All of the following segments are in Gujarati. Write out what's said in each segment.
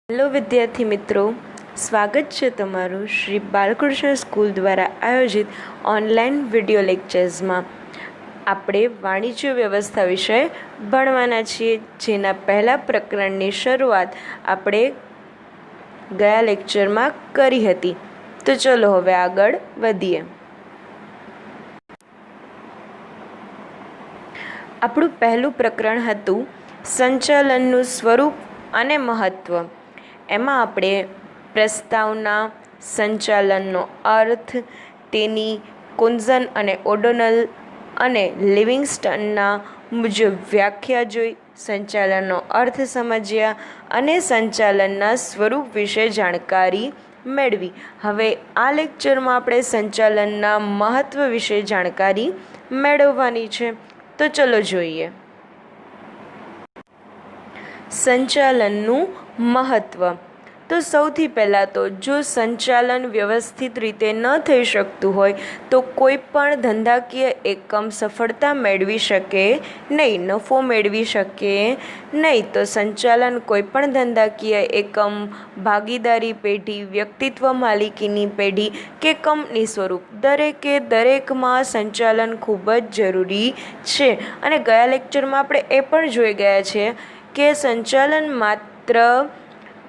હેલો વિદ્યાર્થી મિત્રો, સ્વાગત છે તમારું શ્રી બાલકૃષ્ણ સ્કૂલ દ્વારા આયોજિત ઓનલાઈન વિડીયો લેક્ચર્સમાં. આપણે વાણિજ્ય વ્યવસ્થા વિષય ભણવાના છીએ, જેના પહેલા પ્રકરણની શરૂઆત આપણે ગયા લેક્ચરમાં કરી હતી. તો ચલો હવે આગળ વધીએ. આપણું પહેલું પ્રકરણ હતું સંચાલનનું સ્વરૂપ અને મહત્ત્વ. એમાં આપણે પ્રસ્તાવના, સંચાલનનો અર્થ, તેની કુન્ઝન અને ઓડોનલ અને લિવિંગસ્ટનના મુજબ વ્યાખ્યા જોઈ, સંચાલનનો અર્થ સમજ્યા અને સંચાલનના સ્વરૂપ વિશે જાણકારી મેળવી. હવે આ લેક્ચરમાં આપણે સંચાલનના મહત્ત્વ વિશે જાણકારી મેળવવાની છે. તો ચલો જોઈએ. સંચાલનનું મહત્ત્વ. તો સૌથી પહેલાં તો જો સંચાલન વ્યવસ્થિત રીતે ન થઈ શકતું હોય તો કોઈ પણ ધંધાકીય એકમ સફળતા મેળવી શકે નહીં, નફો મેળવી શકે નહીં. તો સંચાલન કોઈ પણ ધંધાકીય એકમ, ભાગીદારી પેઢી, વ્યક્તિત્વ માલિકીની પેઢી કે કંપની સ્વરૂપ દરેકમાં સંચાલન ખૂબ જ જરૂરી છે. અને ગયા લેક્ચરમાં આપણે એ પણ જોઈ ગયા છે કે સંચાલન માત્ર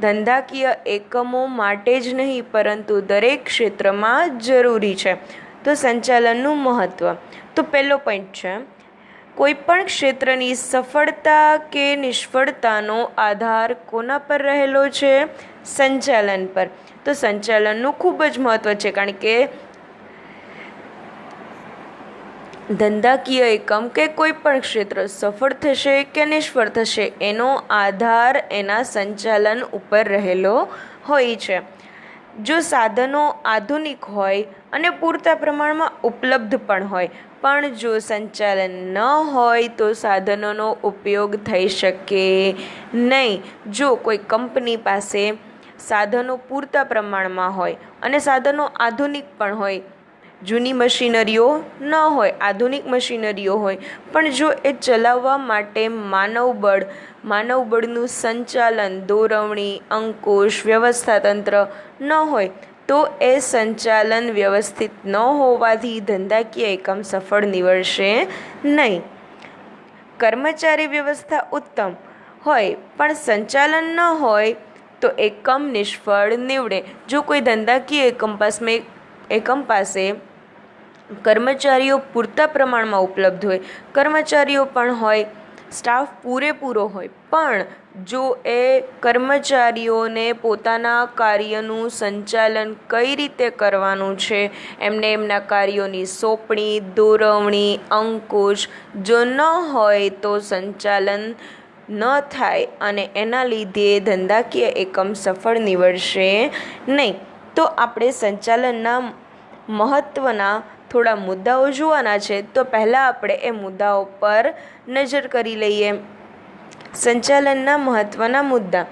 ધંધાકીય એકમો માટે જ નહીં પરંતુ દરેક ક્ષેત્રમાં જરૂરી છે. તો સંચાલનનું મહત્ત્વ. તો પહેલો પોઈન્ટ છે, કોઈ પણ ક્ષેત્રની સફળતા કે નિષ્ફળતાનો આધાર કોના પર રહેલો છે? સંચાલન પર. તો સંચાલનનું ખૂબ જ મહત્ત્વ છે, કારણ કે ધંધાકીય એકમ કે કોઈ પણ ક્ષેત્ર સફળ થશે કે નિષ્ફળ થશે એનો આધાર એના સંચાલન ઉપર રહેલો હોય છે. જો સાધનો આધુનિક હોય અને પૂરતા પ્રમાણમાં ઉપલબ્ધ પણ હોય, પણ જો સંચાલન ન હોય તો સાધનોનો ઉપયોગ થઈ શકે નહીં. જો કોઈ કંપની પાસે સાધનો પૂરતા પ્રમાણમાં હોય અને સાધનો આધુનિક પણ હોય, જૂની મશીનરીઓ ન હોય, આધુનિક મશીનરીઓ હોય, પણ જો એ ચલાવવા માટે માનવબળનું સંચાલન, દોરવણી, અંકુશ, વ્યવસ્થાતંત્ર ન હોય તો એ સંચાલન વ્યવસ્થિત ન હોવાથી ધંધાકીય એકમ સફળ નીવડશે નહીં. કર્મચારી વ્યવસ્થા ઉત્તમ હોય પણ સંચાલન ન હોય તો એકમ નિષ્ફળ નીવડે. જો કોઈ ધંધાકીય એકમ પાસે કર્મચારીઓ પૂરતા પ્રમાણમાં ઉપલબ્ધ હોય, કર્મચારીઓ પણ હોય, સ્ટાફ પૂરેપૂરો હોય, પણ જો એ કર્મચારીઓને પોતાના કાર્યનું સંચાલન કઈ રીતે કરવાનું છે, એમને એમના કાર્યોની સોંપણી, દોરવણી, અંકુશ જો ન હોય તો સંચાલન ન થાય અને એના લીધે ધંધાકીય એકમ સફળ નીવડશે નહીં. તો આપણે સંચાલનના મહત્ત્વના થોડા મુદ્દાઓ જોવાના છે. તો પહેલાં આપણે એ મુદ્દાઓ પર નજર કરી લઈએ. સંચાલનના મહત્ત્વના મુદ્દા.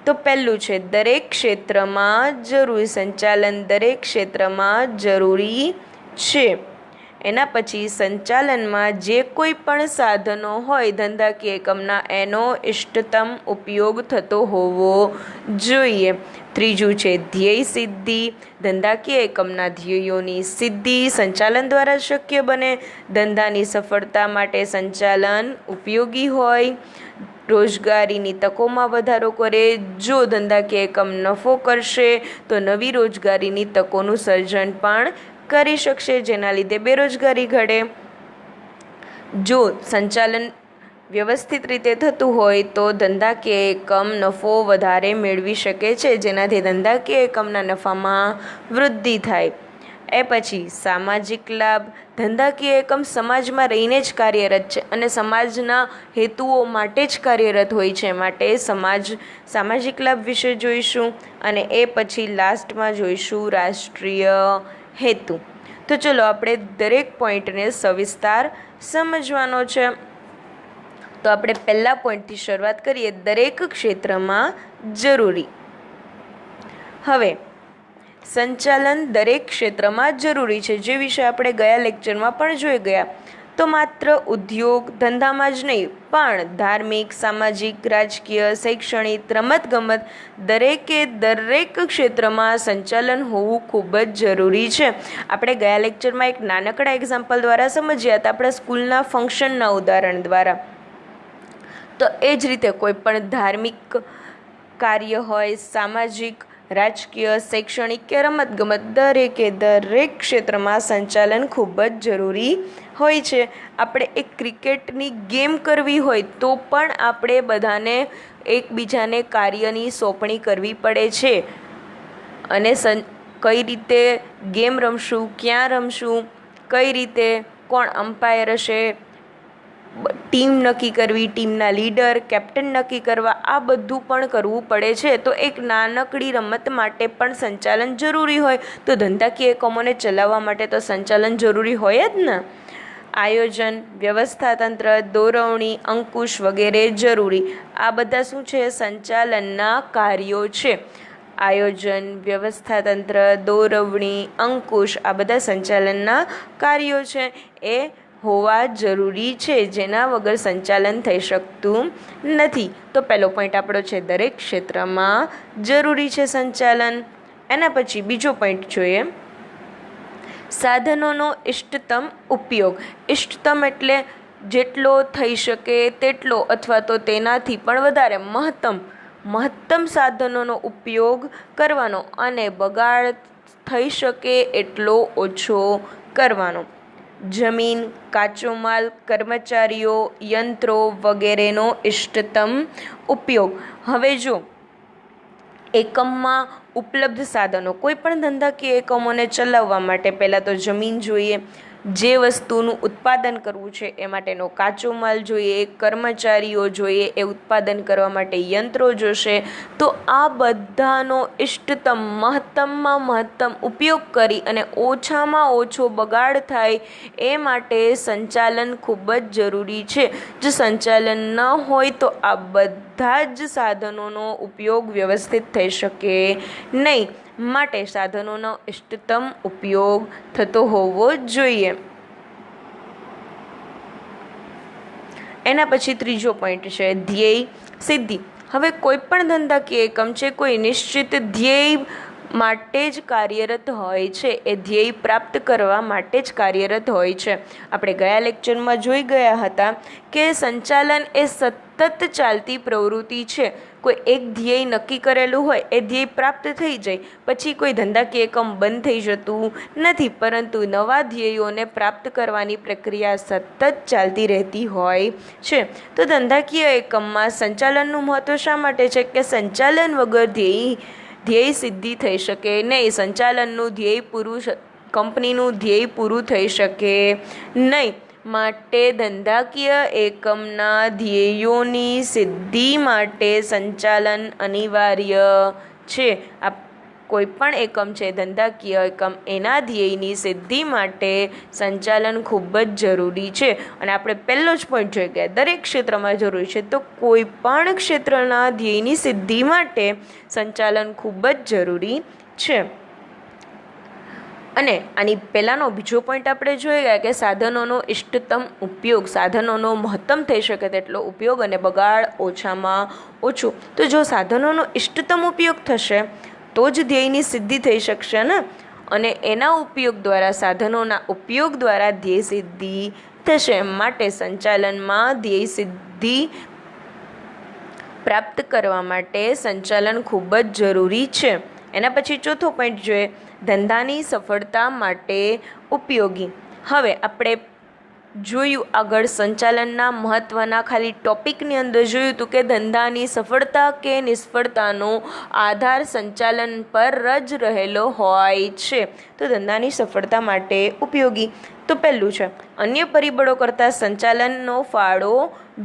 તો પહેલું છે દરેક ક્ષેત્રમાં જરૂરી. સંચાલન દરેક ક્ષેત્રમાં જરૂરી છે. એના પછી સંચાલનમાં જે કોઈ પણ સાધનો હોય ધંધાકીય એકમના, એનો ઇષ્ટતમ ઉપયોગ થતો હોવો જોઈએ. ત્રીજું છે ધ્યેય સિદ્ધિ. ધંધાકીય એકમના ધ્યેયોની સિદ્ધિ સંચાલન દ્વારા શક્ય બને. ધંધાની સફળતા માટે સંચાલન ઉપયોગી હોય. રોજગારીની તકોમાં વધારો કરે. જો ધંધાકીય એકમ નફો કરશે તો નવી રોજગારીની તકોનું સર્જન પણ કરી શકશે, જેના લીધે બેરોજગારી ઘટે. જો સંચાલન વ્યવસ્થિત રીતે થતું હોય તો ધંધાકીય એકમ નફો વધારે મેળવી શકે છે, જેનાથી ધંધાકીય એકમના નફામાં વૃદ્ધિ થાય. એ પછી સામાજિક લાભ. ધંધાકીય એકમ સમાજમાં રહીને જ કાર્યરત છે અને સમાજના હેતુઓ માટે જ કાર્યરત હોય છે, માટે સામાજિક લાભ વિશે જોઈશું. અને એ પછી લાસ્ટમાં જોઈશું રાષ્ટ્રીય હેતુ. તો ચલો આપણે દરેક પોઈન્ટને સવિસ્તાર સમજવાનો છે. તો આપણે પહેલા પોઈન્ટથી શરૂઆત કરીએ, દરેક ક્ષેત્રમાં જરૂરી. હવે સંચાલન દરેક ક્ષેત્રમાં જરૂરી છે, જે વિશે આપણે ગયા લેક્ચરમાં પણ જોઈ ગયા. તો માત્ર ઉદ્યોગ ધંધામાં જ નહીં પણ ધાર્મિક, સામાજિક, રાજકીય, શૈક્ષણિક, રમતગમત દરેકે દરેક ક્ષેત્રમાં સંચાલન હોવું ખૂબ જ જરૂરી છે. આપણે ગયા લેક્ચરમાં એક નાનકડા એક્ઝામ્પલ દ્વારા સમજ્યા હતા, આપણા સ્કૂલના ફંક્શનના ઉદાહરણ દ્વારા. તો એ જ રીતે કોઈ પણ ધાર્મિક કાર્ય હોય, સામાજિક, રાજકીય, શૈક્ષણિક કે રમતગમત દરેકે દરેક ક્ષેત્રમાં સંચાલન ખૂબ જ જરૂરી હોય છે. આપણે એક ક્રિકેટની ગેમ કરવી હોય તો પણ આપણે બધાને એકબીજાને કાર્યની સોંપણી કરવી પડે છે અને કઈ રીતે ગેમ રમશું, ક્યાં રમશું, કઈ રીતે, કોણ અમ્પાયર હશે, ટીમ નક્કી કરવી, ટીમના લીડર, કેપ્ટન નક્કી કરવા, આ બધું પણ કરવું પડે છે. તો એક નાનકડી રમત માટે પણ સંચાલન જરૂરી હોય, તો ધંધાકીય એકમોને ચલાવવા માટે તો સંચાલન જરૂરી હોય જ ને. આયોજન, વ્યવસ્થાતંત્ર, દોરવણી, અંકુશ વગેરે જરૂરી. આ બધા શું છે? સંચાલનના કાર્યો છે. આયોજન, વ્યવસ્થાતંત્ર, દોરવણી, અંકુશ આ બધા સંચાલનના કાર્યો છે. એ હોવા જરૂરી છે, જેના વગર સંચાલન થઈ શકતું નથી. તો પહેલો પોઈન્ટ આપણો છે દરેક ક્ષેત્રમાં જરૂરી છે સંચાલન. એના પછી બીજો પોઈન્ટ જોઈએ, સાધનોનો ઇષ્ટતમ ઉપયોગ. ઇષ્ટતમ એટલે જેટલો થઈ શકે તેટલો અથવા તો તેનાથી પણ વધારે મહત્તમ સાધનોનો ઉપયોગ કરવાનો અને બગાડ થઈ શકે એટલો ઓછો કરવાનો. જમીન, કાચો માલ, કર્મચારીઓ, યંત્રો વગેરેનો ઇષ્ટતમ ઉપયોગ. હવે જો એકમમાં ઉપલબ્ધ સાધનો, કોઈ પણ ધંધાકીય એકમોને ચલાવવા માટે પહેલાં તો જમીન જોઈએ, જે વસ્તુનું ઉત્પાદન કરવું છે એ માટેનો કાચો માલ જોઈએ, કર્મચારીઓ જોઈએ, એ ઉત્પાદન કરવા માટે યંત્રો જોશે. તો આ બધાનો ઇષ્ટતમ મહત્તમમાં મહત્તમ ઉપયોગ કરી અને ઓછામાં ઓછો બગાડ થાય એ માટે સંચાલન ખૂબ જ જરૂરી છે. જો સંચાલન ન હોય તો આ બધા જ સાધનોનો ઉપયોગ વ્યવસ્થિત થઈ શકે નહીં. માટે સાધનોનો ઇષ્ટતમ ઉપયોગ થતો હોવો જોઈએ. એના પછી ત્રીજો પોઈન્ટ છે ધ્યેય સિદ્ધિ. હવે કોઈ પણ ધંધાકીય એકમ છે કોઈ નિશ્ચિત ધ્યેય માટે જ કાર્યરત હોય છે, એ ધ્યેય પ્રાપ્ત કરવા માટે જ કાર્યરત હોય છે. આપણે ગયા લેક્ચરમાં જોઈ ગયા હતા કે સંચાલન એ સતત ચાલતી પ્રવૃત્તિ છે. કોઈ એક ધ્યેય નક્કી કરેલું હોય, એ ધ્યેય પ્રાપ્ત થઈ જાય પછી કોઈ ધંધાકીય એકમ બંધ થઈ જતું નથી, પરંતુ નવા ધ્યેયોને પ્રાપ્ત કરવાની પ્રક્રિયા સતત ચાલતી રહેતી હોય છે. તો ધંધાકીય એકમમાં સંચાલનનું મહત્ત્વ શા માટે છે કે સંચાલન વગર ધ્યેય સિદ્ધિ થઈ શકે નહીં. સંચાલનનું ધ્યેય કંપનીનું ધ્યેય પૂરું થઈ શકે નહીં. માટે ધંધાકીય એકમના ધ્યેયોની સિદ્ધિ માટે સંચાલન અનિવાર્ય છે. કોઈ પણ એકમ છે ધંધાકીય એકમ, એના ધ્યેયની સિદ્ધિ માટે સંચાલન ખૂબ જ જરૂરી છે. અને આપણે પહેલો જ પોઈન્ટ જોઈ ગયા, દરેક ક્ષેત્રમાં જરૂરી છે. તો કોઈ પણ ક્ષેત્રના ધ્યેયની સિદ્ધિ માટે સંચાલન ખૂબ જ જરૂરી છે. અને આની પહેલાંનો બીજો પોઈન્ટ આપણે જોઈ ગયા કે સાધનોનો ઇષ્ટતમ ઉપયોગ, સાધનોનો મહત્તમ થઈ શકે તેટલો ઉપયોગ અને બગાડ ઓછામાં ઓછું. તો જો સાધનોનો ઇષ્ટતમ ઉપયોગ થશે તો જ ધ્યેયની સિદ્ધિ થઈ શકશે ને. અને એના ઉપયોગ દ્વારા, સાધનોના ઉપયોગ દ્વારા ધ્યેય સિદ્ધિ થશે. માટે સંચાલનમાં ધ્યેય સિદ્ધિ પ્રાપ્ત કરવા માટે સંચાલન ખૂબ જ જરૂરી છે. એના પછી ચોથો પોઈન્ટ જોઈએ, ધંધાની સફળતા માટે ઉપયોગી. હવે આપણે જોયું આગળ સંચાલનના મહત્ત્વના ખાલી ટોપિકની અંદર જોયું હતું કે ધંધાની સફળતા કે નિષ્ફળતાનો આધાર સંચાલન પર જ રહેલો હોય છે. તો ધંધાની સફળતા માટે ઉપયોગી. તો પહેલું છે અન્ય પરિબળો કરતાં સંચાલનનો ફાળો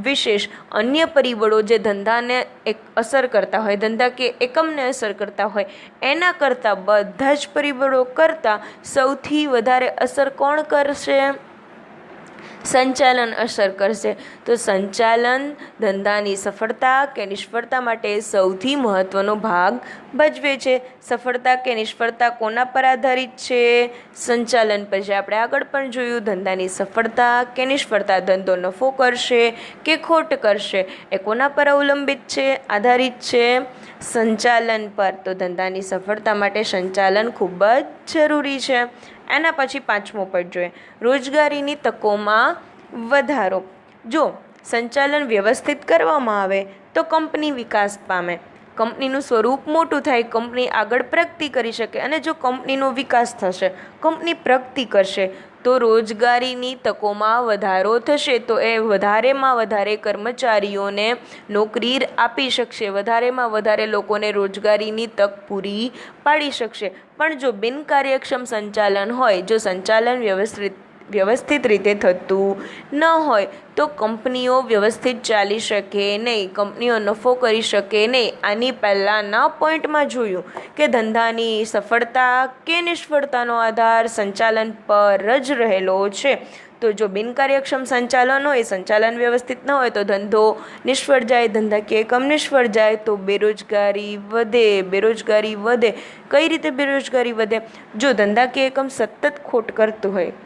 વિશેષ. અન્ય પરિબળો જે ધંધાને અસર કરતા હોય, ધંધા કે એકમને અસર કરતા હોય, એના કરતાં બધા જ પરિબળો કરતાં સૌથી વધારે અસર કોણ કરશે? સંચાલન અસર કરશે. તો સંચાલન ધંધાની સફળતા કે નિષ્ફળતા માટે સૌથી મહત્ત્વનો ભાગ ભજવે છે. સફળતા કે નિષ્ફળતા કોના પર આધારિત છે? સંચાલન પર. જે આપણે આગળ પણ જોયું, ધંધાની સફળતા કે નિષ્ફળતા, ધંધો નફો કરશે કે ખોટ કરશે, એ કોના પર અવલંબિત છે, આધારિત છે? સંચાલન પર. તો ધંધાની સફળતા માટે સંચાલન ખૂબ જ જરૂરી છે. એના પછી 5મો પોઈન્ટ જોઈએ, રોજગારીની તકોમાં વધારો. જો સંચાલન વ્યવસ્થિત કરવામાં આવે તો કંપની વિકાસ પામે, કંપનીનું સ્વરૂપ મોટું થાય, કંપની આગળ પ્રગતિ કરી શકે. અને જો કંપનીનો વિકાસ થશે, કંપની પ્રગતિ કરશે, તો રોજગારીની તકોમાં વધારો થશે. તો એ વધારેમાં વધારે કર્મચારીઓને નોકરી આપી શકશે, વધારેમાં વધારે લોકોને રોજગારીની તક પૂરી પાડી શકશે. પણ જો બિનકાર્યક્ષમ સંચાલન હોય, જો સંચાલન વ્યવસ્થિત રીતે થતું ન હોય, તો કંપનીઓ વ્યવસ્થિત ચાલી શકે નહીં, કંપનીઓ નફો કરી શકે નહીં. આની પહેલાંના પોઈન્ટમાં જોયું કે ધંધાની સફળતા કે નિષ્ફળતાનો આધાર સંચાલન પર જ રહેલો છે. તો જો બિનકાર્યક્ષમ સંચાલન હોય, સંચાલન વ્યવસ્થિત ન હોય, તો ધંધો નિષ્ફળ જાય, ધંધાકીય એકમ નિષ્ફળ જાય, તો બેરોજગારી વધે. કઈ રીતે બેરોજગારી વધે? જો ધંધાકીય એકમ સતત ખોટ કરતું હોય,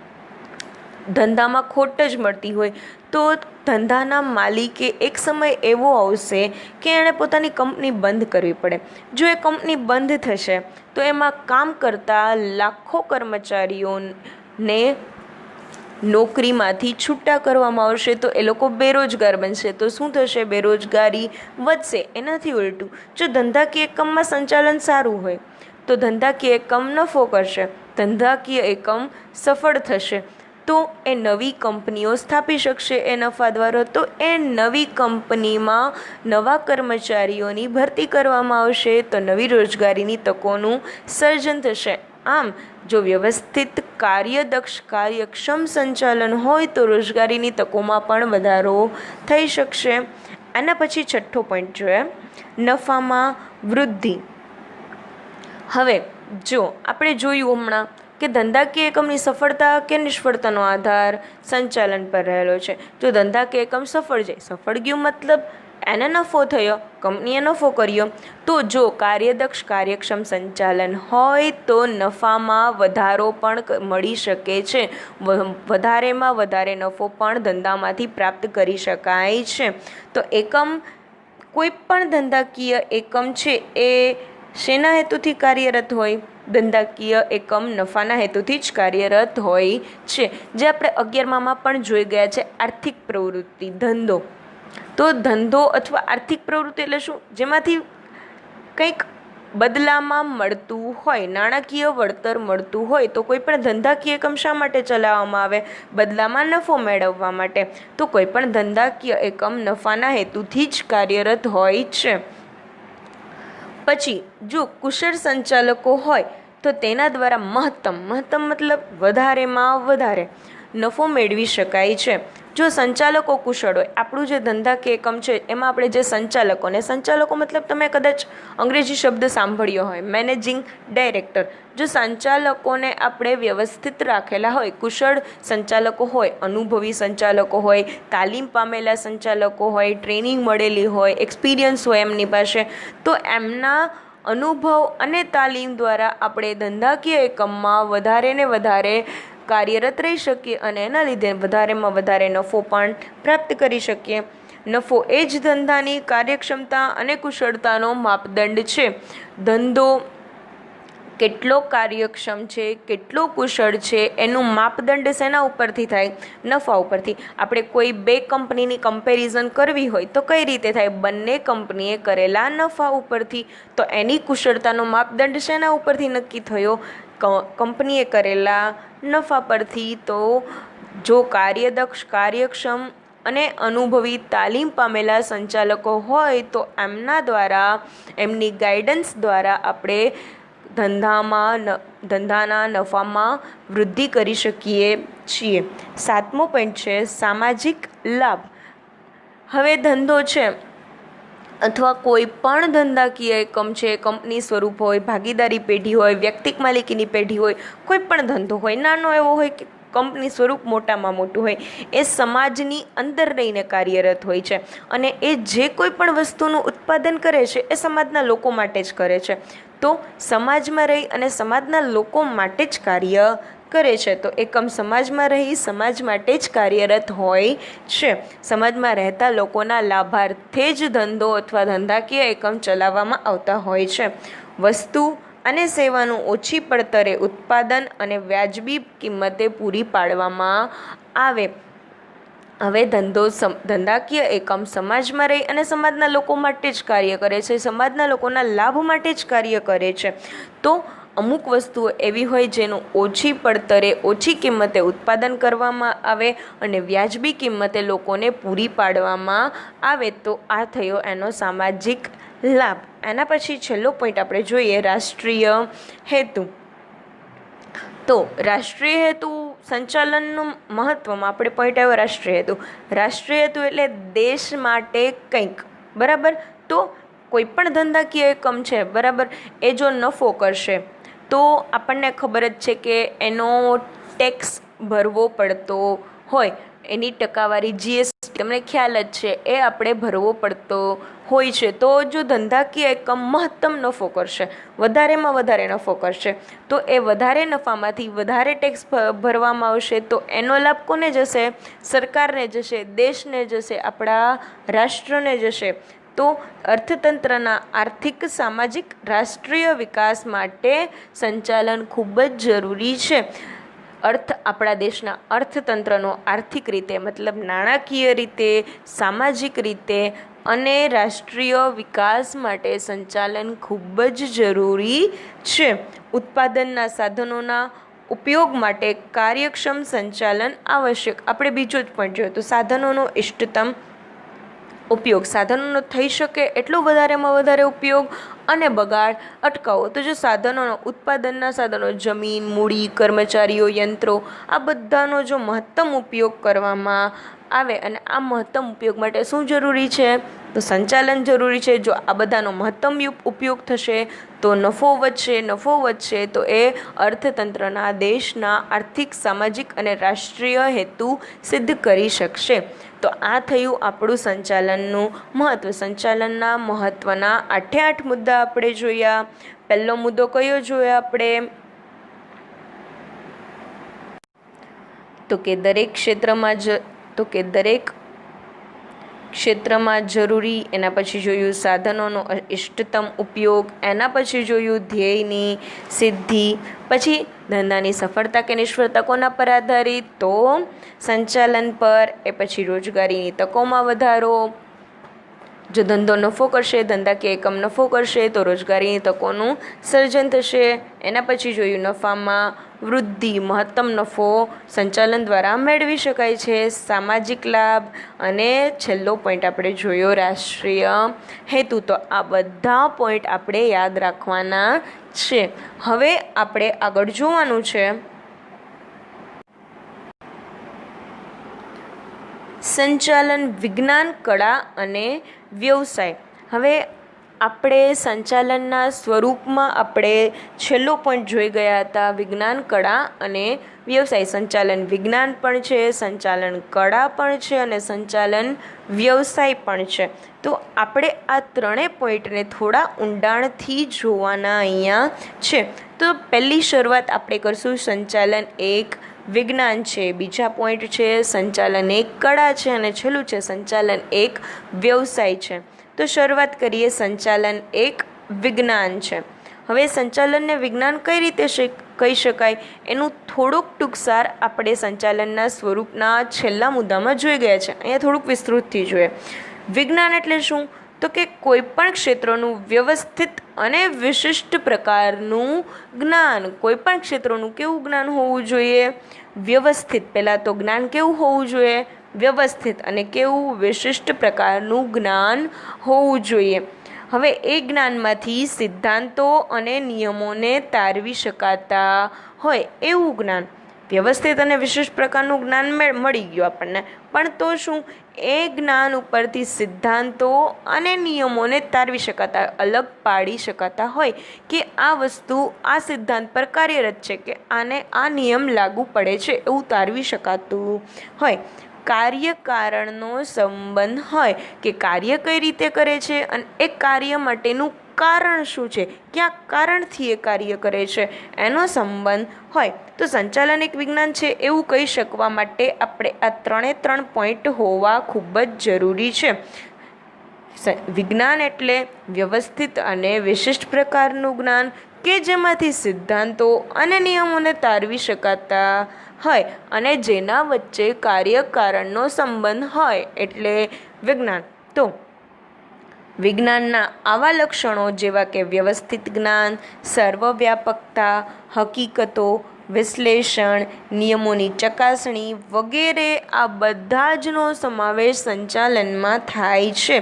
ધંધામાં ખોટ જ મળતી હોય, તો ધંધાના માલિકે એક સમય એવો આવશે કે એણે પોતાની કંપની બંધ કરવી પડે. જો એ કંપની બંધ થશે, તો એમાં કામ કરતા લાખો કર્મચારીઓને નોકરીમાંથી છૂટા કરવામાં આવશે, તો એ લોકો બેરોજગાર બનશે. તો શું થશે? બેરોજગારી વધશે. એનાથી ઉલટું, જો ધંધાકીય એકમમાં સંચાલન સારું હોય, તો ધંધાકીય એકમ નફો કરશે, ધંધાકીય એકમ સફળ થશે, તો એ નવી કંપનીઓ સ્થાપી શકશે એ નફા દ્વારા. તો એ નવી કંપનીમાં નવા કર્મચારીઓની ભરતી કરવામાં આવશે, તો નવી રોજગારીની તકોનું સર્જન થશે. આમ જો વ્યવસ્થિત, કાર્યદક્ષ, કાર્યક્ષમ સંચાલન હોય, તો રોજગારીની તકોમાં પણ વધારો થઈ શકશે. આના પછી 6થો પોઈન્ટ જોઈએ, નફામાં વૃદ્ધિ. હવે જો આપણે જોયું હમણાં કે ધંધાકીય એકમની સફળતા કે નિષ્ફળતાનો આધાર સંચાલન પર રહેલો છે. જો ધંધાકીય એકમ સફળ જાય, સફળ ગયું મતલબ એને નફો થયો, કંપનીએ નફો કર્યો. તો જો કાર્યદક્ષ, કાર્યક્ષમ સંચાલન હોય, તો નફામાં વધારો પણ મળી શકે છે, વધારેમાં વધારે નફો પણ ધંધામાંથી પ્રાપ્ત કરી શકાય છે. તો કોઈ પણ ધંધાકીય એકમ છે એ શેના હેતુથી કાર્યરત હોય? ધંધાકીય એકમ નફાના હેતુથી જ કાર્યરત હોય છે. જે આપણે 11માં પણ જોઈ ગયા છે, આર્થિક પ્રવૃત્તિ, ધંધો. તો ધંધો અથવા આર્થિક પ્રવૃત્તિ એટલે શું? જેમાંથી કંઈક બદલામાં મળતું હોય, નાણાકીય વળતર મળતું હોય. તો કોઈ પણ ધંધાકીય એકમ શા માટે ચલાવવામાં આવે? બદલામાં નફો મેળવવા માટે. તો કોઈ પણ ધંધાકીય એકમ નફાના હેતુથી જ કાર્યરત હોય છે. પછી જો કુશળ સંચાલકો હોય, તો તેના દ્વારા મહત્તમ મતલબ વધારેમાં વધારે નફો મેળવી શકાય છે. જો સંચાલકો કુશળ હોય, આપણું જે ધંધાકીય એકમ છે એમાં આપણે જે સંચાલકો મતલબ તમે કદાચ અંગ્રેજી શબ્દ સાંભળ્યો હોય, મેનેજિંગ ડાયરેક્ટર. જો સંચાલકોને આપણે વ્યવસ્થિત રાખેલા હોય, કુશળ સંચાલકો હોય, અનુભવી સંચાલકો હોય, તાલીમ પામેલા સંચાલકો હોય, ટ્રેનિંગ મળેલી હોય, એક્સપિરિયન્સ હોય એમની પાસે, તો એમના અનુભવ અને તાલીમ દ્વારા આપણે ધંધાકીય એકમમાં વધારે ને વધારે કાર્યરત રહી શકીએ અને એના લીધે વધારેમાં વધારે નફો પણ પ્રાપ્ત કરી શકીએ. નફો એ જ ધંધાની કાર્યક્ષમતા અને કુશળતાનો માપદંડ છે. ધંધો કેટલો કાર્યક્ષમ છે, કેટલો કુશળ છે, એનું માપદંડ શેના ઉપરથી થાય? નફા ઉપરથી. આપણે કોઈ બે કંપનીની કમ્પેરિઝન કરવી હોય તો કઈ રીતે થાય? બંને કંપનીએ કરેલા નફા ઉપરથી. તો એની કુશળતાનો માપદંડ શેના ઉપરથી નક્કી થયો? કંપનીએ કરેલા નફા પરથી. તો જો કાર્યદક્ષ, કાર્યક્ષમ અને અનુભવી તાલીમ પામેલા સંચાલકો હોય, તો એમના દ્વારા, એમની ગાઈડન્સ દ્વારા આપણે ધંધાના નફામાં વૃદ્ધિ કરી શકીએ છીએ. 7મો પોઈન્ટ છે સામાજિક લાભ. હવે ધંધો છે અથવા કોઈ પણ ધંધાકીય એકમ છે, કંપની સ્વરૂપ હોય, ભાગીદારી પેઢી હોય, વ્યક્તિક માલિકીની પેઢી હોય, કોઈ પણ ધંધો હોય, નાનો એવો હોય કે કંપની સ્વરૂપ મોટામાં મોટું હોય, એ સમાજની અંદર રહીને કાર્યરત હોય છે અને એ જે કોઈ પણ વસ્તુનું ઉત્પાદન કરે છે એ સમાજના લોકો માટે જ કરે છે. તો સમાજમાં રહી અને સમાજના લોકો માટે જ કાર્ય કરે છે. તો એકમ સમાજમાં રહી સમાજ માટે જ કાર્યરત હોય છે. સમાજમાં રહેતા લોકોના લાભાર્થે જ ધંધો અથવા ધંધાકીય એકમ ચલાવવામાં આવતા હોય છે. વસ્તુ અને સેવાનું ઓછી પડતરે ઉત્પાદન અને વ્યાજબી કિંમતે પૂરી પાડવામાં આવે. હવે ધંધાકીય એકમ સમાજમાં રહી અને સમાજના લોકો માટે જ કાર્ય કરે છે, સમાજના લોકોના લાભ માટે જ કાર્ય કરે છે. તો અમુક વસ્તુઓ એવી હોય જેનું ઓછી પડતરે ઓછી કિંમતે ઉત્પાદન કરવામાં આવે અને વ્યાજબી કિંમતે લોકોને પૂરી પાડવામાં આવે. તો આ થયો એનો સામાજિક લાભ. એના પછી છેલ્લો પોઈન્ટ આપણે જોઈએ, રાષ્ટ્રીય હેતુ. તો રાષ્ટ્રીય હેતુ સંચાલનનું મહત્વમાં આપણે પોઈન્ટ આવ્યો રાષ્ટ્રીય હેતુ. રાષ્ટ્રીય હેતુ એટલે દેશ માટે કંઈક, બરાબર. તો કોઈ પણ ધંધાકીય એકમ છે, બરાબર, એ જો નફો કરશે તો આપણને ખબર જ છે કે એનો ટેક્સ ભરવો પડતો હોય, એની ટકાવારી જીએસટી તમને ખ્યાલ જ છે એ આપણે ભરવો પડતો હોય છે. તો જો ધંધાકીય એકમ મહત્તમ નફો કરશે, વધારેમાં વધારે નફો કરશે, તો એ વધારે નફામાંથી વધારે ટેક્સ ભરવામાં આવશે. તો એનો લાભ કોને જશે? સરકારને જશે, દેશને જશે, આપણા રાષ્ટ્રને જશે. તો અર્થતંત્રના આર્થિક સામાજિક રાષ્ટ્રીય વિકાસ માટે સંચાલન ખૂબ જ જરૂરી છે. આપણા દેશના અર્થતંત્રનો આર્થિક રીતે મતલબ નાણાકીય રીતે, સામાજિક રીતે અને રાષ્ટ્રીય વિકાસ માટે સંચાલન ખૂબ જ જરૂરી છે. ઉત્પાદનના સાધનોના ઉપયોગ માટે કાર્યક્ષમ સંચાલન આવશ્યક. આપણે બીજો જ પોઈન્ટ જોયો તો સાધનોનો ઇષ્ટતમ ઉપયોગ. સાધનોનો થઈ શકે એટલો વધારેમાં વધારે ઉપયોગ અને બગાડ અટકાવો. તો જો સાધનોનો, ઉત્પાદનના સાધનો, જમીન, મૂડી, કર્મચારીઓ, યંત્રો, આ બધાનો જો મહત્તમ ઉપયોગ કરવામાં આવે, અને આ મહત્તમ ઉપયોગ માટે શું જરૂરી છે? તો સંચાલન જરૂરી છે. જો આ બધાનો મહત્તમ ઉપયોગ થશે તો નફો વધશે તો એ અર્થતંત્રના, દેશના આર્થિક, સામાજિક અને રાષ્ટ્રીય હેતુ સિદ્ધ કરી શકશે. તો આ થયું આપણું સંચાલનનું મહત્ત્વ. સંચાલનના મહત્ત્વના 8 મુદ્દા આપણે જોયા. પહેલો મુદ્દો કયો જોયો આપણે? તો કે દરેક ક્ષેત્રમાં જરૂરી. એના પછી જોયું સાધનોનો ઇષ્ટતમ ઉપયોગ. એના પછી જોયું ધ્યેયની સિદ્ધિ. પછી ધંધાની સફળતા કે નિષ્ફળતા કોના પર આધારિત? તો સંચાલન પર. એ પછી રોજગારીની તકોમાં વધારો. જો ધંધો નફો કરશે, ધંધાકીય એકમ નફો કરશે તો રોજગારીની તકોનું સર્જન થશે. એના પછી જોયું નફામાં વૃદ્ધિ. મહત્તમ નફો સંચાલન દ્વારા મેળવી શકાય છે. સામાજિક લાભ. અને છેલ્લો પોઈન્ટ આપણે જોયો રાષ્ટ્રીય હેતુ. તો આ બધા પોઈન્ટ આપણે યાદ રાખવાના છે. હવે આપણે આગળ જોવાનું છે સંચાલન વિજ્ઞાન, કળા અને વ્યવસાય. હવે આપણે સંચાલનના સ્વરૂપમાં આપણે છેલ્લો પોઈન્ટ જોઈ ગયા હતા, વિજ્ઞાન, કળા અને વ્યવસાય. સંચાલન વિજ્ઞાન પણ છે, સંચાલન કળા પણ છે અને સંચાલન વ્યવસાય પણ છે. તો આપણે આ ત્રણેય પોઈન્ટને થોડા ઊંડાણથી જોવાના અહીંયા છે. તો પહેલી શરૂઆત આપણે કરશું સંચાલન એક વિજ્ઞાન છે, બીજા પોઈન્ટ છે સંચાલન એક કળા છે અને છેલ્લું છે સંચાલન એક વ્યવસાય છે. તો શરૂઆત કરીએ, સંચાલન એક વિજ્ઞાન છે. હવે સંચાલનને વિજ્ઞાન કઈ રીતે કહી શકાય એનું થોડુંક ટૂંકસાર આપણે સંચાલનના સ્વરૂપના છેલ્લા મુદ્દામાં જોઈ ગયા છે. અહીંયા થોડુંક વિસ્તૃતથી જોઈએ. વિજ્ઞાન એટલે શું? તો કે કોઈ પણ ક્ષેત્રનું વ્યવસ્થિત અને વિશિષ્ટ પ્રકારનું જ્ઞાન. કોઈ પણ ક્ષેત્રનું કેવું જ્ઞાન હોવું જોઈએ? વ્યવસ્થિત. પહેલાં તો જ્ઞાન કેવું હોવું જોઈએ? વ્યવસ્થિત. અને કેવું? વિશિષ્ટ પ્રકારનું જ્ઞાન હોવું જોઈએ. હવે એ જ્ઞાનમાંથી સિદ્ધાંતો અને નિયમોને તારવી શકાતા હોય એવું જ્ઞાન. વ્યવસ્થિત અને વિશિષ્ટ પ્રકારનું જ્ઞાન મળી ગયું આપણને, પણ તો શું એ જ્ઞાન ઉપરથી સિદ્ધાંતો અને નિયમોને તારવી શકાતા, અલગ પાડી શકાતા હોય કે આ વસ્તુ આ સિદ્ધાંત પર કાર્યરત છે કે આને આ નિયમ લાગુ પડે છે એવું તારવી શકાતું હોય. કાર્યકારણનો સંબંધ હોય કે કાર્ય કઈ રીતે કરે છે અને એ કાર્ય માટેનું કારણ શું છે, ક્યાં કારણથી એ કાર્ય કરે છે એનો સંબંધ હોય તો સંચાલન એક વિજ્ઞાન છે એવું કહી શકવા માટે આપણે આ 3 પોઈન્ટ હોવા ખૂબ જ જરૂરી છે. વિજ્ઞાન એટલે વ્યવસ્થિત અને વિશિષ્ટ પ્રકારનું જ્ઞાન કે જેમાંથી સિદ્ધાંતો અને નિયમોને તારવી શકાતા હોય અને જેના વચ્ચે કાર્યકારણનો સંબંધ હોય એટલે વિજ્ઞાન. તો વિજ્ઞાનના આવા લક્ષણો જેવા કે વ્યવસ્થિત જ્ઞાન, સર્વવ્યાપકતા, હકીકતો, વિશ્લેષણ, નિયમોની ચકાસણી વગેરે આ બધા જનો સમાવેશ સંચાલનમાં થાય છે.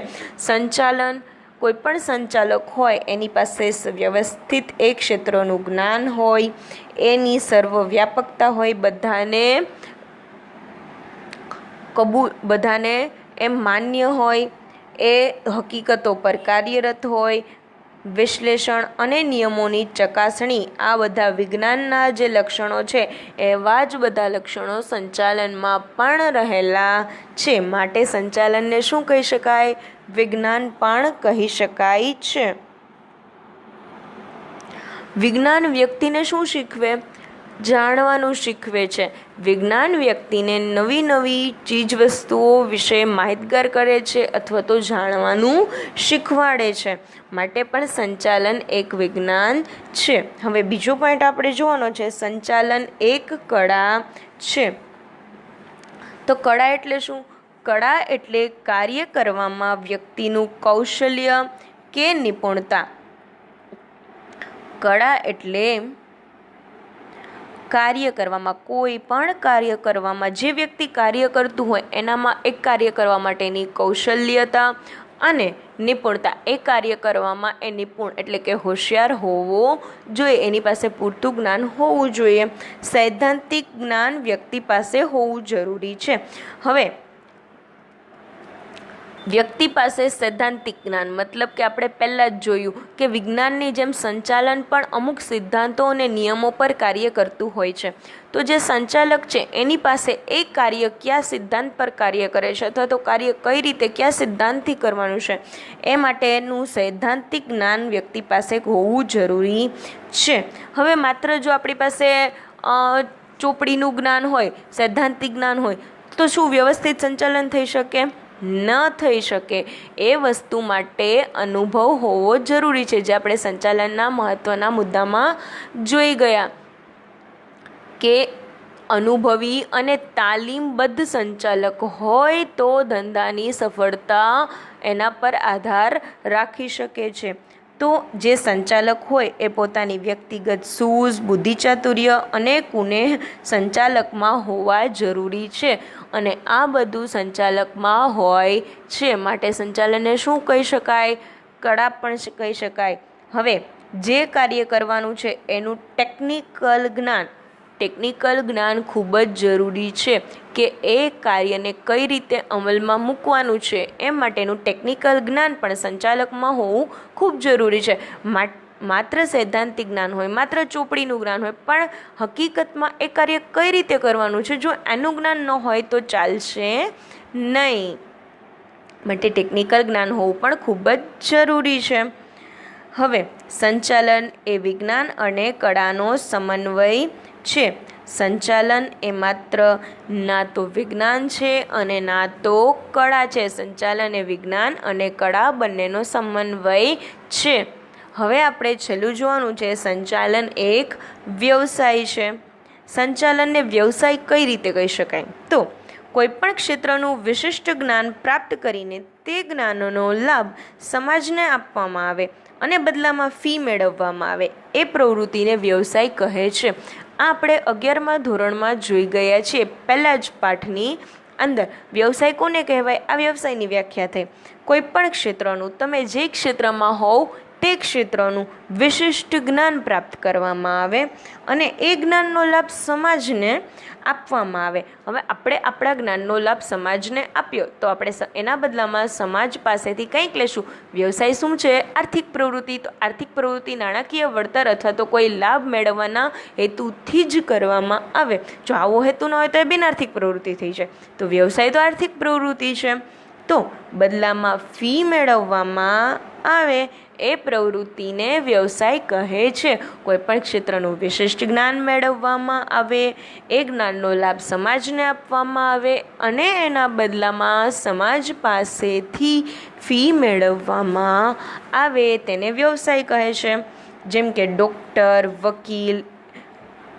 સંચાલન કોઈ પણ સંચાલક હોય એની પાસે વ્યવસ્થિત એક ક્ષેત્રનું જ્ઞાન હોય, એની સર્વવ્યાપકતા હોય, બધાને એમ માન્ય હોય, એ હકીકતો પર કાર્યરત હોય, વિશ્લેષણ અને નિયમોની ચકાસણી આ બધા વિજ્ઞાનના જે લક્ષણો છે એવા જ બધા લક્ષણો સંચાલનમાં પણ રહેલા છે. માટે સંચાલનને શું કહી શકાય? વિજ્ઞાન પણ કહી શકાય છે. વિજ્ઞાન વ્યક્તિને શું શીખવે? જાણવાનું શીખવે છે. વિજ્ઞાન વ્યક્તિને નવી નવી ચીજવસ્તુઓ વિશે માહિતગાર કરે છે અથવા તો જાણવાનું શીખવાડે છે. માટે પણ સંચાલન એક વિજ્ઞાન છે. હવે બીજો પોઈન્ટ આપણે જોવાનો છે, સંચાલન એક કળા છે. તો કળા એટલે શું? કળા એટલે કાર્ય કરવામાં વ્યક્તિનું કૌશલ્ય કે નિપુણતા. કળા એટલે કાર્ય કરવામાં, કોઈ પણ કાર્ય કરવામાં જે વ્યક્તિ કાર્ય કરતું હોય એનામાં એક કાર્ય કરવા માટેની કૌશલ્યતા અને નિપુણતા. એ કાર્ય કરવામાં એ નિપુણ એટલે કે હોશિયાર હોવો જોઈએ, એની પાસે પૂરતું જ્ઞાન હોવું જોઈએ. સૈદ્ધાંતિક જ્ઞાન વ્યક્તિ પાસે હોવું જરૂરી છે. હવે વ્યક્તિ પાસે સૈદ્ધાંતિક જ્ઞાન મતલબ કે આપણે પહેલાં જ જોયું કે વિજ્ઞાનની જેમ સંચાલન પણ અમુક સિદ્ધાંતો અને નિયમો પર કાર્ય કરતું હોય છે. તો જે સંચાલક છે એની પાસે એ કાર્ય કયા સિદ્ધાંત પર કાર્ય કરે છે અથવા તો કાર્ય કઈ રીતે કયા સિદ્ધાંતથી કરવાનું છે એ માટેનું સૈદ્ધાંતિક જ્ઞાન વ્યક્તિ પાસે હોવું જરૂરી છે. હવે માત્ર જો આપણી પાસે ચોપડીનું જ્ઞાન હોય, સૈદ્ધાંતિક જ્ઞાન હોય તો શું વ્યવસ્થિત સંચાલન થઈ શકે? ન થઈ શકે. એ વસ્તુ માટે અનુભવ હોવો જરૂરી છે, જે આપણે સંચાલનના મહત્ત્વના મુદ્દામાં જોઈ ગયા કે અનુભવી અને તાલીમબદ્ધ સંચાલક હોય તો ધંધાની સફળતા એના પર આધાર રાખી શકે છે. તો જે સંચાલક હોય એ પોતાની વ્યક્તિગત સૂઝ, બુદ્ધિચાતુર્ય અને કુનેહ સંચાલકમાં હોવા જરૂરી છે અને આ બધું સંચાલકમાં હોય છે. માટે સંચાલનને શું કહી શકાય? કળા પણ કહી શકાય. હવે જે કાર્ય કરવાનું છે એનું ટેકનિકલ જ્ઞાન ખૂબ જ જરૂરી છે કે એ કાર્યને કઈ રીતે અમલમાં મૂકવાનું છે એ માટેનું ટેકનિકલ જ્ઞાન પણ સંચાલકમાં હોવું ખૂબ જરૂરી છે. માત્ર સૈદ્ધાંતિક જ્ઞાન હોય, માત્ર ચોપડીનું જ્ઞાન હોય, પણ હકીકતમાં એ કાર્ય કઈ રીતે કરવાનું છે જો એનું જ્ઞાન ન હોય તો ચાલશે નહીં. માટે ટેકનિકલ જ્ઞાન હોવું પણ ખૂબ જ જરૂરી છે. હવે સંચાલન એ વિજ્ઞાન અને કળાનો સમન્વય છે. સંચાલન એ માત્ર ના તો વિજ્ઞાન છે અને ના તો કળા છે. સંચાલન એ વિજ્ઞાન અને કળા બંનેનો સમન્વય છે. હવે આપણે છેલ્લું જોવાનું છે, સંચાલન એક વ્યવસાય છે. સંચાલનને વ્યવસાય કઈ રીતે કહી શકાય? તો કોઈપણ ક્ષેત્રનું વિશિષ્ટ જ્ઞાન પ્રાપ્ત કરીને તે જ્ઞાનનો લાભ સમાજને આપવામાં આવે અને બદલામાં ફી મેળવવામાં આવે એ પ્રવૃત્તિને વ્યવસાય કહે છે. આપણે 11મા ધોરણમાં જોઈ ગયા છીએ પહેલા જ પાઠની અંદર. વ્યવસાય કોને કહેવાય? આ વ્યવસાયની વ્યાખ્યા થઈ. કોઈ પણ ક્ષેત્રનું, તમે જે ક્ષેત્રમાં હોવ તે ક્ષેત્રનું વિશિષ્ટ જ્ઞાન પ્રાપ્ત કરવામાં આવે અને એ જ્ઞાનનો લાભ સમાજને આપવામાં આવે. હવે આપણે આપણા જ્ઞાનનો લાભ સમાજને આપ્યો તો આપણે એના બદલામાં સમાજ પાસેથી કંઈક લેશું. વ્યવસાય શું છે? આર્થિક પ્રવૃત્તિ. તો આર્થિક પ્રવૃત્તિ નાણાકીય વળતર અથવા તો કોઈ લાભ મેળવવાના હેતુથી જ કરવામાં આવે. જો આવો હેતુ ન હોય તો એ બિનઆર્થિક પ્રવૃત્તિ થઈ જાય. તો વ્યવસાય તો આર્થિક પ્રવૃત્તિ છે. તો બદલામાં ફી મેળવવામાં આવે એ પ્રવૃત્તિને વ્યવસાય કહે છે. કોઈપણ ક્ષેત્રનું વિશિષ્ટ જ્ઞાન મેળવવામાં આવે, એ જ્ઞાનનો લાભ સમાજને આપવામાં આવે અને એના બદલામાં સમાજ પાસેથી ફી મેળવવામાં આવે તેને વ્યવસાય કહે છે. જેમ કે ડૉક્ટર, વકીલ,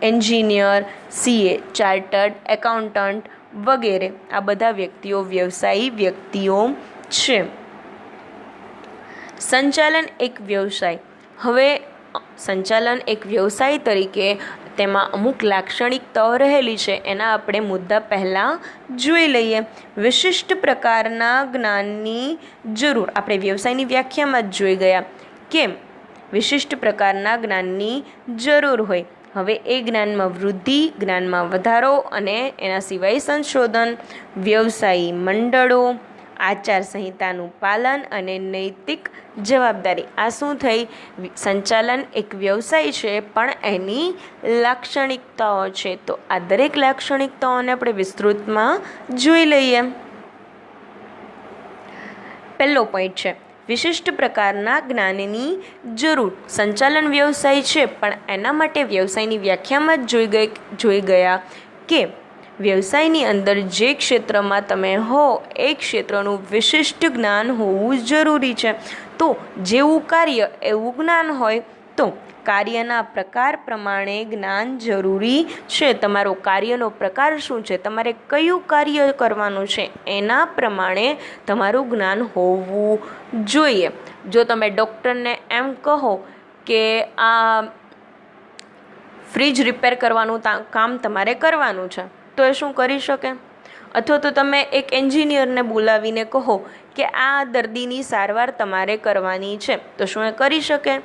એન્જિનિયર, CA, ચાર્ટર્ડ એકાઉન્ટન્ટ વગેરે આ બધા વ્યક્તિઓ વ્યવસાયી વ્યક્તિઓ છે. સંચાલન એક વ્યવસાય. હવે સંચાલન એક વ્યવસાય તરીકે તેમાં અમુક લાક્ષણિકતાઓ રહેલી છે, એના આપણે મુદ્દા પહેલાં જોઈ લઈએ. વિશિષ્ટ પ્રકારના જ્ઞાનની જરૂર. આપણે વ્યવસાયની વ્યાખ્યામાં જ જોઈ ગયા કે વિશિષ્ટ પ્રકારના જ્ઞાનની જરૂર હોય. હવે એ જ્ઞાનમાં વૃદ્ધિ, જ્ઞાનમાં વધારો અને એના સિવાય સંશોધન, વ્યવસાયી મંડળો, આચાર સંહિતાનું પાલન અને નૈતિક જવાબદારી. આ શું થઈ? સંચાલન એક વ્યવસાય છે પણ એની લાક્ષણિકતાઓ છે. તો આ દરેક લાક્ષણિકતાઓને આપણે વિસ્તૃતમાં જોઈ લઈએ. પહેલો પોઈન્ટ છે વિશિષ્ટ પ્રકારના જ્ઞાનની જરૂર. સંચાલન વ્યવસાય છે પણ એના માટે વ્યવસાયની વ્યાખ્યામાં જ જોઈ ગયા કે વ્યવસાયની અંદર જે ક્ષેત્રમાં તમે હો એ ક્ષેત્રનું વિશિષ્ટ જ્ઞાન હોવું જરૂરી છે. તો જેવું કાર્ય એવું જ્ઞાન હોય તો કાર્યના પ્રકાર પ્રમાણે જ્ઞાન જરૂરી છે. તમારો કાર્યનો પ્રકાર શું છે, તમારે કયું કાર્ય કરવાનું છે એના પ્રમાણે તમારું જ્ઞાન હોવું જોઈએ. જો તમે ડૉક્ટરને એમ કહો કે આ ફ્રીજ રિપેર કરવાનું કામ તમારે કરવાનું છે તો એ શું કરી શકે? અથવા તો તમે એક એન્જિનિયરને બોલાવીને કહો કે આ દર્દીની સારવાર તમારે કરવાની છે તો શું એ કરી શકે?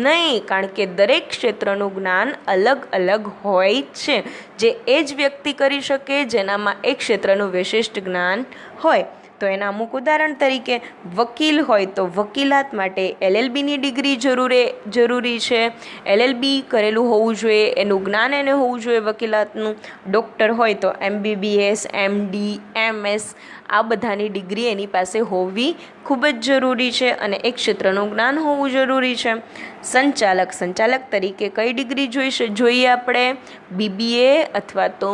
નહીં, કારણ કે દરેક ક્ષેત્રનું જ્ઞાન અલગ અલગ હોય છે. જે એ જ વ્યક્તિ કરી શકે જેનામાં એક ક્ષેત્રનું વિશિષ્ટ જ્ઞાન હોય. તો એના અમુક ઉદાહરણ તરીકે વકીલ હોય તો વકીલાત માટે LLBની ડિગ્રી જરૂરી છે. LLB કરેલું હોવું જોઈએ, એનું જ્ઞાન એને હોવું જોઈએ વકીલાતનું. ડૉક્ટર હોય તો MBBS, MD, MS આ બધાની ડિગ્રી એની પાસે હોવી ખૂબ જ જરૂરી છે અને એક ક્ષેત્રનું જ્ઞાન હોવું જરૂરી છે. સંચાલક તરીકે કઈ ડિગ્રી જોઈએ આપણે? BBA અથવા તો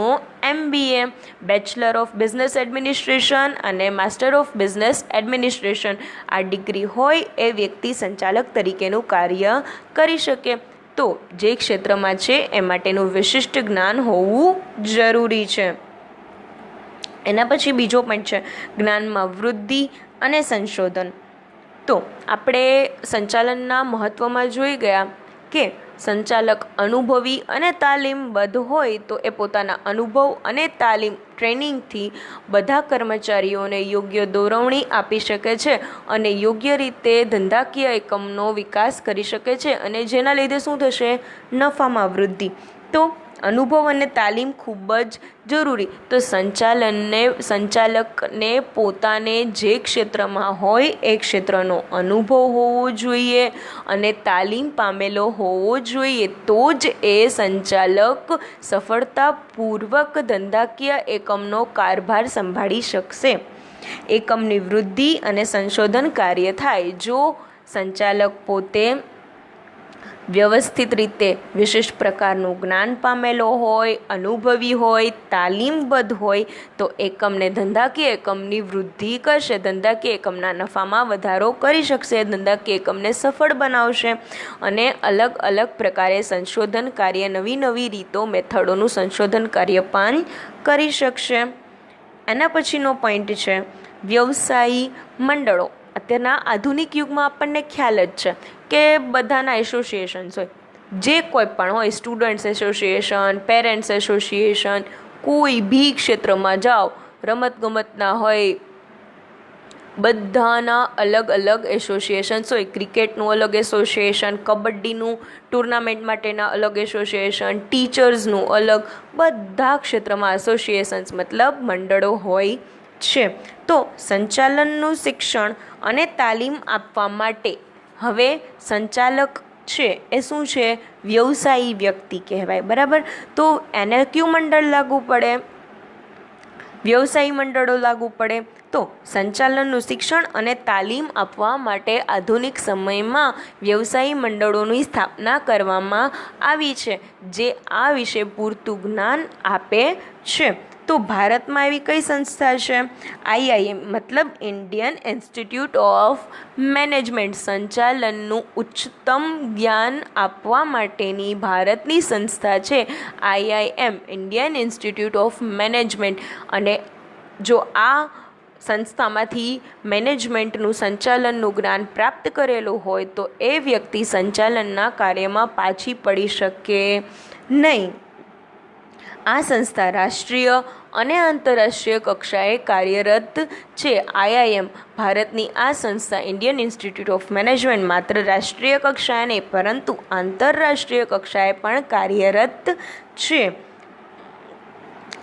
MBA, bachelor of business administration અને માસ્ટર ઓફ બિઝનેસ એડમિનિસ્ટ્રેશન આ ડિગ્રી હોય એ વ્યક્તિ સંચાલક તરીકેનું કાર્ય કરી શકે. તો જે ક્ષેત્રમાં છે એ માટેનું વિશિષ્ટ જ્ઞાન હોવું જરૂરી છે. એના પછી બીજો પોઈન્ટ છે જ્ઞાનમાં વૃદ્ધિ અને સંશોધન. તો આપણે સંચાલનના મહત્ત્વમાં જોઈ ગયા કે સંચાલક અનુભવી અને તાલીમબદ્ધ હોય તો એ પોતાના અનુભવ અને તાલીમ ટ્રેનિંગથી બધા કર્મચારીઓને યોગ્ય દોરવણી આપી શકે છે અને યોગ્ય રીતે ધંધાકીય એકમનો વિકાસ કરી શકે છે અને જેના લીધે શું થશે? નફામાં વૃદ્ધિ. તો અનુભવ અને તાલીમ ખૂબ જ જરૂરી. તો સંચાલકને પોતાને જે ક્ષેત્રમાં હોય એ ક્ષેત્રનો અનુભવ હોવો જોઈએ અને તાલીમ પામેલો હોવો જોઈએ. તો જ એ સંચાલક સફળતાપૂર્વક ધંધાકીય એકમનો કારભાર સંભાળી શકશે. એકમની વૃદ્ધિ અને સંશોધન કાર્ય થાય. જો સંચાલક પોતે વ્યવસ્થિત રીતે વિશિષ્ટ પ્રકારનું જ્ઞાન પામેલો હોય, અનુભવી હોય, તાલીમબદ્ધ હોય તો એકમને ધંધાકીય એકમની વૃદ્ધિ કરશે, ધંધાકીય એકમના નફામાં વધારો કરી શકશે, ધંધાકીય એકમને સફળ બનાવશે અને અલગ અલગ પ્રકારે સંશોધન કાર્ય, નવી રીતો, મેથડોનું સંશોધન કાર્ય પણ કરી શકશે. એના પછીનો પોઈન્ટ છે વ્યવસાયી મંડળો. અત્યારના આધુનિક યુગમાં આપણને ખ્યાલ જ છે કે બધાના એસોસિએશન્સ હોય, જે કોઈ પણ હોય, સ્ટુડન્ટ્સ એસોસિએશન, પેરેન્ટ્સ એસોસિએશન, કોઈ બી ક્ષેત્રમાં જાઓ, રમતગમતના હોય, બધાના અલગ અલગ એસોસિએશન્સ હોય. ક્રિકેટનું અલગ એસોસિએશન, કબડ્ડીનું ટુર્નામેન્ટ માટેના અલગ એસોસિએશન, ટીચર્સનું અલગ, બધા ક્ષેત્રમાં એસોસિએશન્સ મતલબ મંડળો હોય છે. તો સંચાલનનું શિક્ષણ અને તાલીમ આપવા માટે હવે સંચાલક છે એ શું છે? વ્યવસાયી વ્યક્તિ કહેવાય. બરાબર. તો એને કયું મંડળ લાગુ પડે? વ્યવસાયી મંડળો લાગુ પડે. તો સંચાલનનું શિક્ષણ અને તાલીમ આપવા માટે આધુનિક સમયમાં વ્યવસાયી મંડળોની સ્થાપના કરવામાં આવી છે, જે આ વિશે પૂરતું જ્ઞાન આપે છે. તો ભારતમાં એવી કઈ સંસ્થા છે? આઈઆઈએમ મતલબ ઇન્ડિયન ઇન્સ્ટિટ્યૂટ ઓફ મેનેજમેન્ટ. સંચાલનનું ઉચ્ચતમ જ્ઞાન આપવા માટેની ભારતની સંસ્થા છે IIM, Indian institute of management. અને જો આ સંસ્થામાંથી મેનેજમેન્ટનું સંચાલનનું જ્ઞાન પ્રાપ્ત કરેલું હોય તો એ વ્યક્તિ સંચાલનના કાર્યમાં પાછી પડી શકે નહીં. આ સંસ્થા રાષ્ટ્રીય અને આંતરરાષ્ટ્રીય કક્ષાએ કાર્યરત છે. આઈઆઈએમ ભારતની આ સંસ્થા ઇન્ડિયન ઇન્સ્ટિટ્યૂટ ઓફ મેનેજમેન્ટ માત્ર રાષ્ટ્રીય કક્ષાએ નહીં પરંતુ આંતરરાષ્ટ્રીય કક્ષાએ પણ કાર્યરત છે.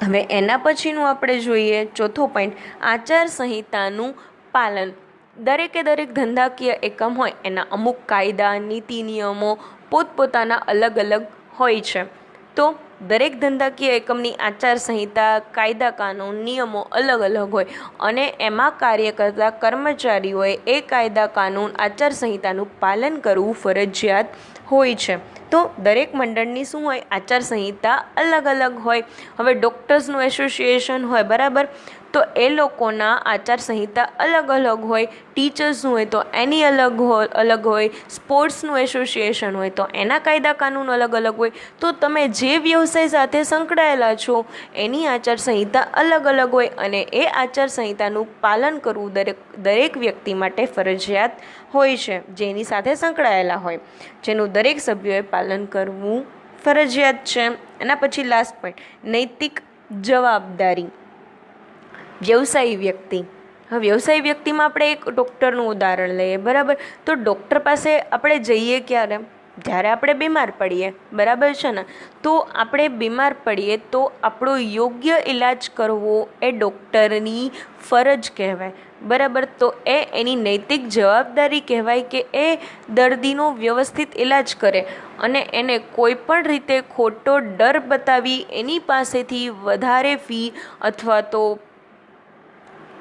હવે એના પછીનું આપણે જોઈએ ચોથો પોઈન્ટ, આચારસંહિતાનું પાલન. દરેક ધંધાકીય એકમ હોય એના અમુક કાયદા, નીતિ નિયમો પોતપોતાના અલગ અલગ હોય છે. તો દરેક ધંધાકીય એકમની આચારસંહિતા, કાયદા, કાનૂન, નિયમો અલગ અલગ હોય અને એમાં કાર્ય કરતા કર્મચારીઓએ એ કાયદા, કાનૂન, આચારસંહિતાનું પાલન કરવું ફરજિયાત હોય છે. તો દરેક મંડળની શું હોય? આચારસંહિતા અલગ અલગ હોય. હવે ડૉક્ટર્સનું એસોસિએશન હોય, બરાબર, તો એ લોકોના આચારસંહિતા અલગ અલગ હોય. ટીચર્સનું હોય તો એની અલગ હોય. સ્પોર્ટ્સનું એસોસિએશન હોય તો એના કાયદા કાનૂન અલગ અલગ હોય. તો તમે જે વ્યવસાય સાથે સંકળાયેલા છો એની આચારસંહિતા અલગ અલગ હોય અને એ આચારસંહિતાનું પાલન કરવું દરેક વ્યક્તિ માટે ફરજિયાત હોય છે, જેની સાથે સંકળાયેલા હોય, જેનું દરેક સભ્યોએ પાલન કરવું ફરજિયાત છે. એના પછી લાસ્ટ પોઈન્ટ, નૈતિક જવાબદારી. વ્યવસાયી વ્યક્તિ. હવે વ્યવસાયી વ્યક્તિમાં આપણે એક ડૉક્ટરનું ઉદાહરણ લઈએ, બરાબર. તો ડૉક્ટર પાસે આપણે જઈએ ક્યારે? જ્યારે આપણે બીમાર પડીએ, બરાબર છે ને. તો આપણે બીમાર પડીએ તો આપણો યોગ્ય ઈલાજ કરવો એ ડૉક્ટરની ફરજ કહેવાય, બરાબર. તો એની નૈતિક જવાબદારી કહેવાય કે એ દર્દીનો વ્યવસ્થિત ઈલાજ કરે અને એને કોઈ પણ રીતે ખોટો ડર બતાવી એની પાસેથી વધારે ફી અથવા તો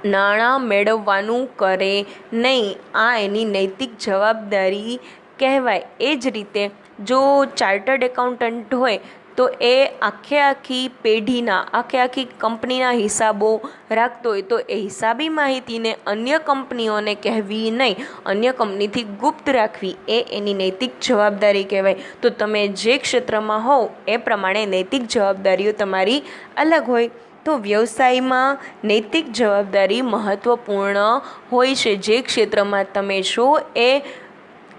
નાણાં મેળવવાનું કરે નહીં. આ એની નૈતિક જવાબદારી કહેવાય. એ જ રીતે જો ચાર્ટર્ડ એકાઉન્ટન્ટ હોય તો એ આખી પેઢીના આખી કંપનીના હિસાબો રાખતો હોય તો એ હિસાબી માહિતીને અન્ય કંપનીઓને કહેવી નહીં, અન્ય કંપનીથી ગુપ્ત રાખવી, એ એની નૈતિક જવાબદારી કહેવાય. તો તમે જે ક્ષેત્રમાં હોવ એ પ્રમાણે નૈતિક જવાબદારીઓ તમારી અલગ હોય. તો વ્યવસાયમાં નૈતિક જવાબદારી મહત્ત્વપૂર્ણ હોય છે. જે ક્ષેત્રમાં તમે છો એ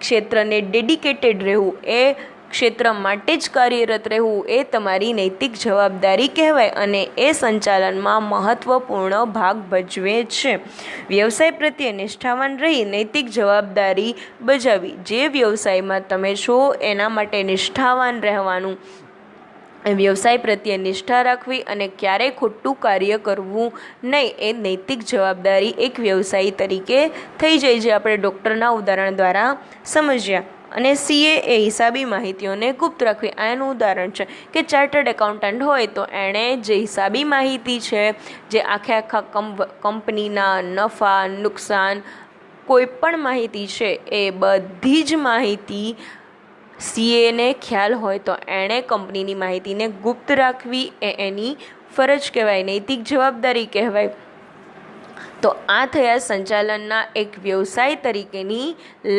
ક્ષેત્રને ડેડિકેટેડ રહેવું, એ ક્ષેત્ર માટે જ કાર્યરત રહેવું એ તમારી નૈતિક જવાબદારી કહેવાય અને એ સંચાલનમાં મહત્ત્વપૂર્ણ ભાગ ભજવે છે. વ્યવસાય પ્રત્યે નિષ્ઠાવાન રહી નૈતિક જવાબદારી બજાવવી. જે વ્યવસાયમાં તમે છો એના માટે નિષ્ઠાવાન રહેવાનું, વ્યવસાય પ્રત્યે નિષ્ઠા રાખવી અને ક્યારેય ખોટું કાર્ય કરવું નહીં, એ નૈતિક જવાબદારી એક વ્યવસાયી તરીકે થઈ જાય, જે આપણે ડૉક્ટરના ઉદાહરણ દ્વારા સમજ્યા. અને સીએ એ હિસાબી માહિતીઓને ગુપ્ત રાખવી. આ એનું ઉદાહરણ છે કે ચાર્ટર્ડ એકાઉન્ટન્ટ હોય તો એણે જે હિસાબી માહિતી છે, જે આખા કંપનીના નફા નુકસાન કોઈ પણ માહિતી છે એ બધી જ માહિતી સીએને ખ્યાલ હોય તો એણે કંપનીની માહિતીને ગુપ્ત રાખવી એ એની ફરજ કહેવાય, નૈતિક જવાબદારી કહેવાય. તો આ થયા સંચાલનના એક વ્યવસાય તરીકેની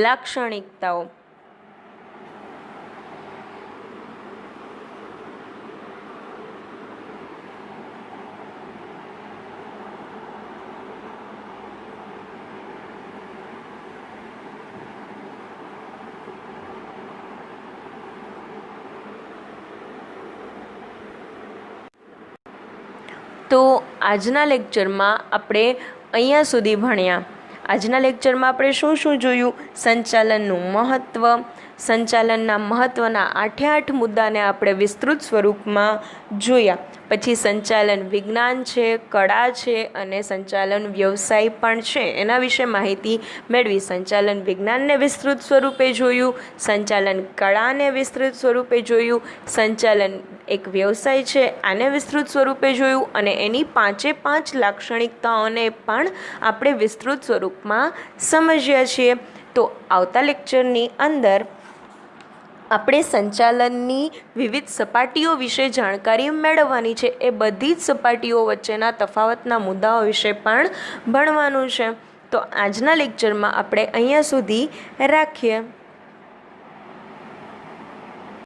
લાક્ષણિકતાઓ. તો આજના લેક્ચરમાં આપણે અહીંયા સુધી ભણ્યા. આજના લેક્ચરમાં આપણે શું જોયું? સંચાલનનું મહત્ત્વ, સંચાલનના મહત્ત્વના 8 મુદ્દાને આપણે વિસ્તૃત સ્વરૂપમાં જોયા. પછી સંચાલન વિજ્ઞાન છે, કળા છે અને સંચાલન વ્યવસાય પણ છે, એના વિશે માહિતી મેળવી. સંચાલન વિજ્ઞાનને વિસ્તૃત સ્વરૂપે જોયું, સંચાલન કળાને વિસ્તૃત સ્વરૂપે જોયું, સંચાલન એક વ્યવસાય છે આને વિસ્તૃત સ્વરૂપે જોયું અને એની 5 લાક્ષણિકતાઓને પણ આપણે વિસ્તૃત સ્વરૂપમાં સમજ્યા છીએ. તો આવતા લેક્ચરની અંદર આપણે સંચાલનની વિવિધ સપાટીઓ વિશે જાણકારી મેળવવાની છે. એ બધી જ સપાટીઓ વચ્ચેના તફાવતના મુદ્દાઓ વિશે પણ ભણવાનું છે. તો આજના લેક્ચરમાં આપણે અહીંયા સુધી રાખીએ.